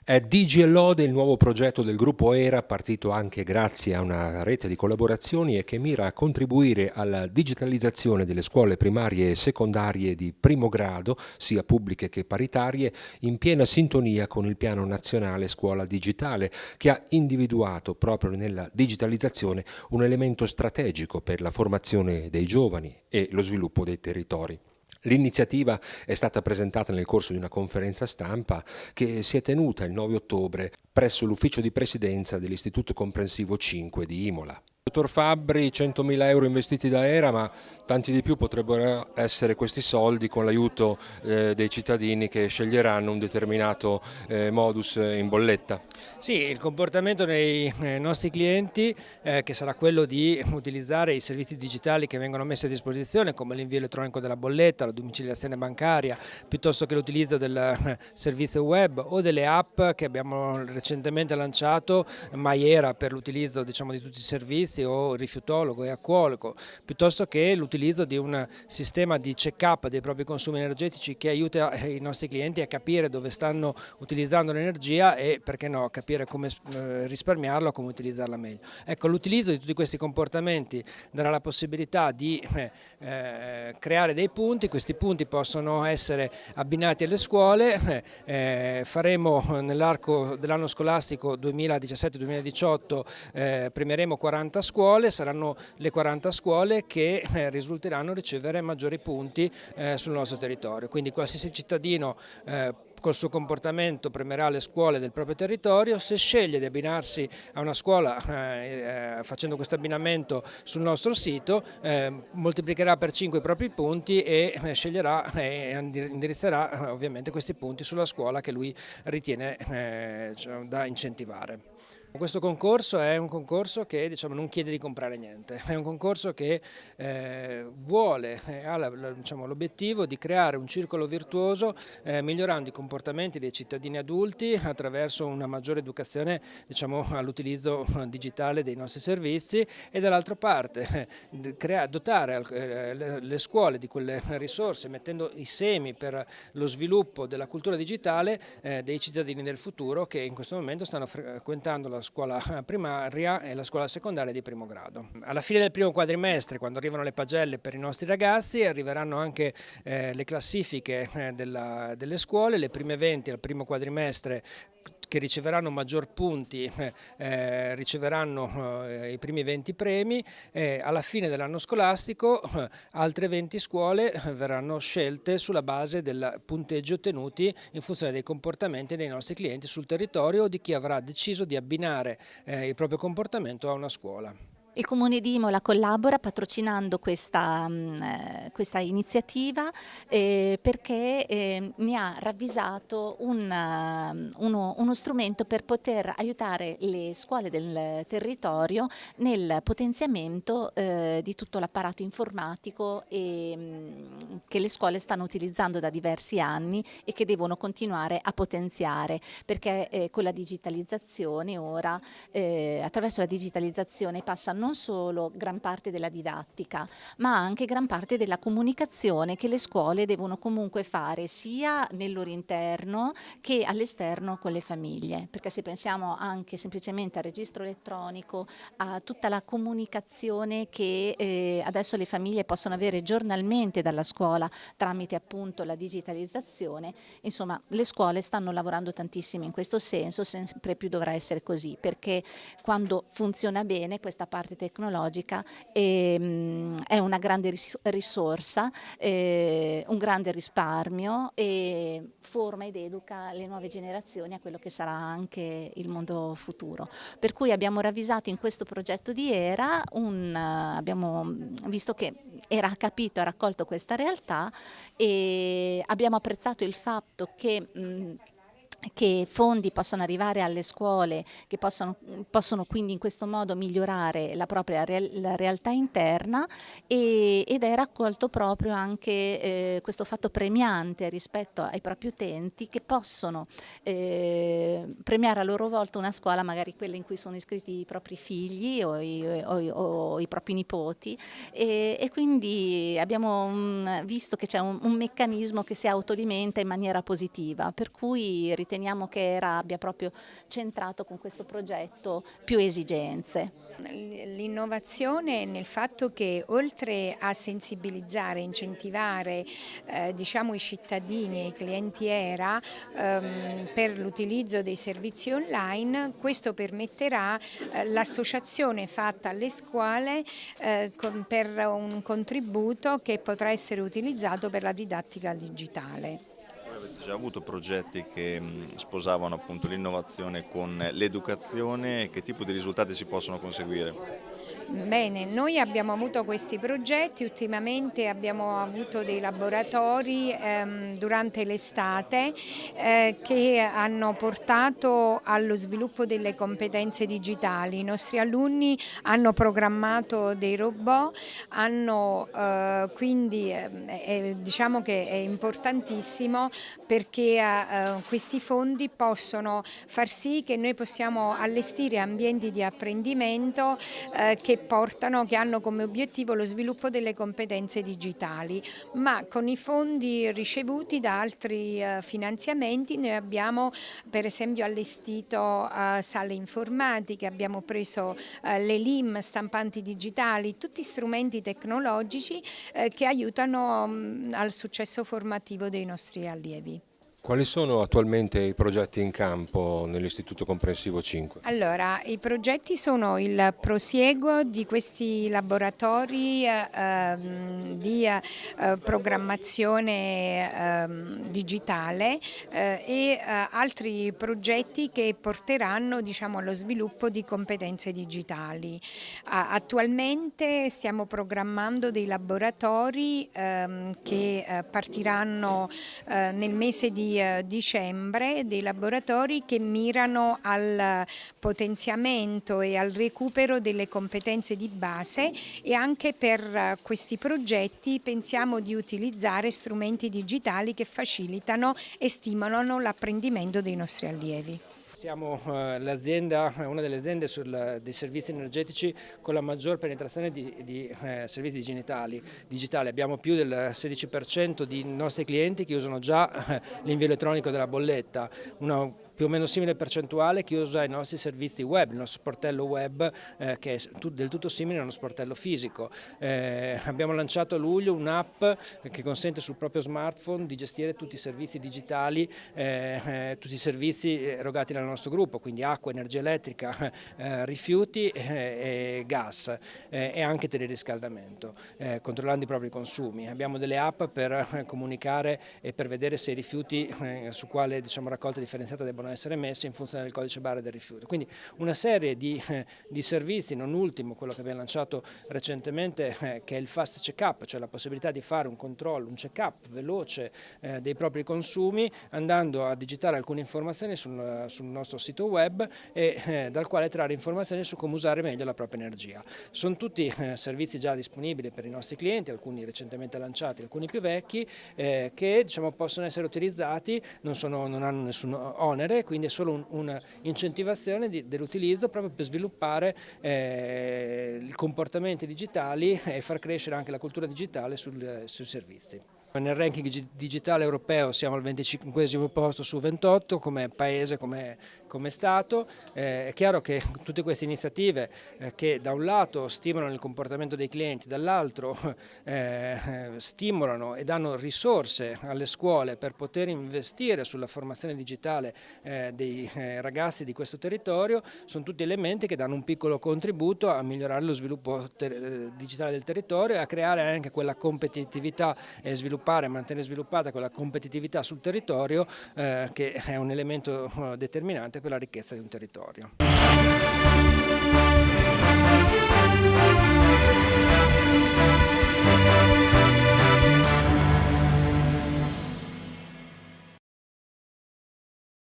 È DigiLode il nuovo progetto del gruppo ERA, partito anche grazie a una rete di collaborazioni e che mira a contribuire alla digitalizzazione delle scuole primarie e secondarie di primo grado, sia pubbliche che paritarie, in piena sintonia con il Piano Nazionale Scuola Digitale, che ha individuato proprio nella digitalizzazione un elemento strategico per la formazione dei giovani e lo sviluppo dei territori. L'iniziativa è stata presentata nel corso di una conferenza stampa che si è tenuta il 9 ottobre presso l'ufficio di presidenza dell'Istituto Comprensivo 5 di Imola. Dottor Fabbri, 100.000 euro investiti da ERA, ma tanti di più potrebbero essere questi soldi con l'aiuto dei cittadini che sceglieranno un determinato modus in bolletta. Sì, il comportamento dei nostri clienti, che sarà quello di utilizzare i servizi digitali che vengono messi a disposizione, come l'invio elettronico della bolletta, la domiciliazione bancaria, piuttosto che l'utilizzo del servizio web o delle app che abbiamo recentemente lanciato, MyERA per l'utilizzo di tutti i servizi, o rifiutologo e acquologo, piuttosto che l'utilizzo di un sistema di check-up dei propri consumi energetici che aiuta i nostri clienti a capire dove stanno utilizzando l'energia e, perché no, capire come risparmiarla o come utilizzarla meglio. Ecco, l'utilizzo di tutti questi comportamenti darà la possibilità di creare dei punti. Questi punti possono essere abbinati alle scuole. Faremo nell'arco dell'anno scolastico 2017-2018 premieremo 40 scuole, saranno le 40 scuole che risulteranno ricevere maggiori punti sul nostro territorio. Quindi qualsiasi cittadino col suo comportamento premierà le scuole del proprio territorio. Se sceglie di abbinarsi a una scuola facendo questo abbinamento sul nostro sito, moltiplicherà per 5 i propri punti e sceglierà e indirizzerà ovviamente questi punti sulla scuola che lui ritiene da incentivare. Questo concorso è un concorso che non chiede di comprare niente, è un concorso che ha l'obiettivo di creare un circolo virtuoso migliorando i comportamenti dei cittadini adulti attraverso una maggiore educazione all'utilizzo digitale dei nostri servizi e dall'altra parte dotare le scuole di quelle risorse mettendo i semi per lo sviluppo della cultura digitale dei cittadini del futuro che in questo momento stanno frequentando la scuola primaria e la scuola secondaria di primo grado. Alla fine del primo quadrimestre, quando arrivano le pagelle per i nostri ragazzi, arriveranno anche le classifiche delle scuole, le prime 20 al primo quadrimestre che riceveranno maggior punti riceveranno i primi 20 premi e alla fine dell'anno scolastico altre 20 scuole verranno scelte sulla base del punteggio ottenuti in funzione dei comportamenti dei nostri clienti sul territorio o di chi avrà deciso di abbinare il proprio comportamento a una scuola. Il Comune di Imola collabora patrocinando questa iniziativa perché mi ha ravvisato uno strumento per poter aiutare le scuole del territorio nel potenziamento di tutto l'apparato informatico che le scuole stanno utilizzando da diversi anni e che devono continuare a potenziare, perché con la digitalizzazione ora, attraverso la digitalizzazione passa non solo gran parte della didattica, ma anche gran parte della comunicazione che le scuole devono comunque fare sia nel loro interno che all'esterno con le famiglie, perché se pensiamo anche semplicemente al registro elettronico, a tutta la comunicazione che adesso le famiglie possono avere giornalmente dalla scuola tramite appunto la digitalizzazione, insomma le scuole stanno lavorando tantissimo in questo senso, sempre più dovrà essere così, perché quando funziona bene questa parte tecnologica è una grande risorsa, un grande risparmio e forma ed educa le nuove generazioni a quello che sarà anche il mondo futuro. Per cui abbiamo ravvisato in questo progetto di ERA, abbiamo visto che ERA ha capito, ha raccolto questa realtà e abbiamo apprezzato il fatto che fondi possono arrivare alle scuole, che possono quindi in questo modo migliorare la propria la realtà interna ed è raccolto proprio anche questo fatto premiante rispetto ai propri utenti che possono premiare a loro volta una scuola, magari quella in cui sono iscritti i propri figli o i propri nipoti e quindi abbiamo visto che c'è un meccanismo che si autoalimenta in maniera positiva, per cui riteniamo che ERA abbia proprio centrato con questo progetto più esigenze. L'innovazione nel fatto che oltre a sensibilizzare, incentivare diciamo, i cittadini e i clienti ERA per l'utilizzo dei servizi online, questo permetterà l'associazione fatta alle scuole per un contributo che potrà essere utilizzato per la didattica digitale. Avete già avuto progetti che sposavano appunto l'innovazione con l'educazione e che tipo di risultati si possono conseguire? Bene, noi abbiamo avuto questi progetti, ultimamente abbiamo avuto dei laboratori durante l'estate che hanno portato allo sviluppo delle competenze digitali. I nostri alunni hanno programmato dei robot, quindi diciamo che è importantissimo perché questi fondi possono far sì che noi possiamo allestire ambienti di apprendimento che hanno come obiettivo lo sviluppo delle competenze digitali, ma con i fondi ricevuti da altri finanziamenti noi abbiamo per esempio allestito sale informatiche, abbiamo preso le LIM, stampanti digitali, tutti strumenti tecnologici che aiutano al successo formativo dei nostri allievi. Quali sono attualmente i progetti in campo nell'Istituto Comprensivo 5? Allora, i progetti sono il prosieguo di questi laboratori di programmazione digitale e altri progetti che porteranno, diciamo, allo sviluppo di competenze digitali. Attualmente stiamo programmando dei laboratori che partiranno nel mese di dicembre, dei laboratori che mirano al potenziamento e al recupero delle competenze di base, e anche per questi progetti pensiamo di utilizzare strumenti digitali che facilitano e stimolano l'apprendimento dei nostri allievi. Siamo l'azienda, una delle aziende dei servizi energetici con la maggior penetrazione di servizi digitali. Abbiamo più del 16% di nostri clienti che usano già l'invio elettronico della bolletta, una più o meno simile percentuale che usa i nostri servizi web, il nostro sportello web che è del tutto simile a uno sportello fisico. Abbiamo lanciato a luglio un'app che consente sul proprio smartphone di gestire tutti i servizi digitali, tutti i servizi erogati dal nostro gruppo, quindi acqua, energia elettrica, rifiuti e gas e anche teleriscaldamento, controllando i propri consumi. Abbiamo delle app per comunicare e per vedere se i rifiuti su quale, diciamo, raccolta differenziata debbano essere messi in funzione del codice barre del rifiuto. Quindi una serie di servizi, non ultimo quello che abbiamo lanciato recentemente che è il fast check-up, cioè la possibilità di fare un controllo, un check-up veloce dei propri consumi, andando a digitare alcune informazioni sul nostro sito web e dal quale trarre informazioni su come usare meglio la propria energia. Sono tutti servizi già disponibili per i nostri clienti, alcuni recentemente lanciati, alcuni più vecchi, che, diciamo, possono essere utilizzati, non hanno nessun onere, quindi è solo un'incentivazione dell'utilizzo proprio per sviluppare i comportamenti digitali e far crescere anche la cultura digitale sui servizi. Nel ranking digitale europeo siamo al 25° posto su 28 come paese, come Stato. È chiaro che tutte queste iniziative che da un lato stimolano il comportamento dei clienti, dall'altro stimolano e danno risorse alle scuole per poter investire sulla formazione digitale dei ragazzi di questo territorio, sono tutti elementi che danno un piccolo contributo a migliorare lo sviluppo digitale del territorio e a creare anche quella competitività e mantenere sviluppata quella competitività sul territorio che è un elemento determinante per la ricchezza di un territorio.